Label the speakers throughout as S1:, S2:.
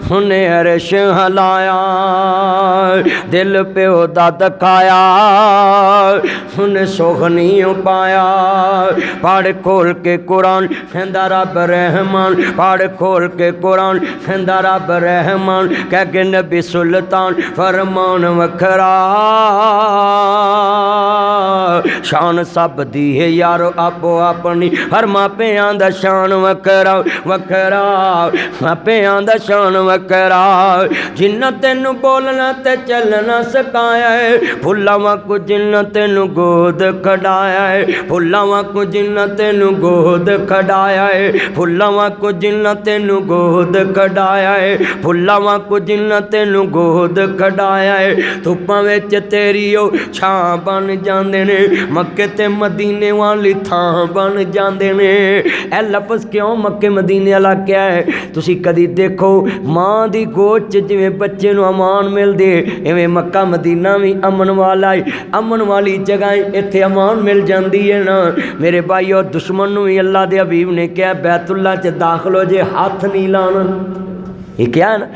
S1: उन्हें अरश हलाया, दिल पे ओदा दखाया, उन्हें सुख नहीं पाया। पढ़ खोल के कुरान कहंदा रब रहमान, पढ़ खोल के कुरान कहंदा रब रहमान, कह के नबी सुल्तान फरमान वखरा। शान सब दी है यारो आपो अपनी, हर मापियां दा शान वखरा वखरा, मापियां दा शान वखरा। जिन्ना तेनू बोलना ते चलना सिखाया है, फुल्लां को जिन्ना तेनू गोद खड़ाया है, फुल्लां को जिन्ना तेनू गोद खड़ाया है, फुल्लां को जिन्ना तेनू गोद खड़ाया है, फुल्लां को जिन्ना तेनू गोद खड़ाया है। धुप्पां विच तेरी ओ छां बन जांदे ने, मक्के ते मदीने वाली थां बन जांदे ने। ए लफ्ज़ क्यों मक्के मदीने वाला क्या है? तुसी कदी देखो माँ दी गोद च जिवें बच्चे नूं अमान मिलदे, इवें मक्का मदीना भी अमन वाला है, अमन वाली जगह इत्थे अमान मिल जाती है ना। मेरे भाई और दुश्मन नूं भी अल्लाह दे हबीब ने कहा बैतुल्ला च दाखिल हो जे हाथ नहीं लाना। ये क्या है ना,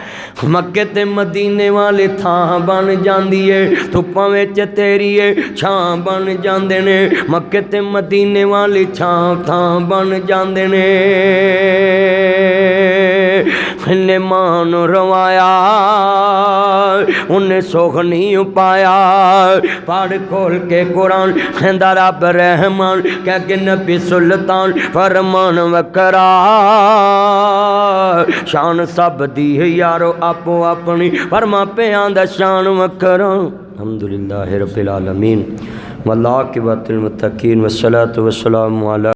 S1: मक्के ते मदीने वाले थां बन जाती है, धुप्पां विच तेरी छां बन जाते ने, मक्के ते मदीने वाली छां थां बन जाते ने। इन्हें मां नूं रवाया, उन्हें सुख नहीं पाया। पढ़ खोल के कुरान कहंदा रब रहमान, कह के नबी सुल्तान फरमान वखरा। शान सब दी है यारो आपो अपनी, पर मापियां दा शान वखरा। अल्हम्दुलिल्लाह रब्बिल आलमीन वल्लाकिबतुल मुत्तकीन वस्सलातु वस्सलामु अला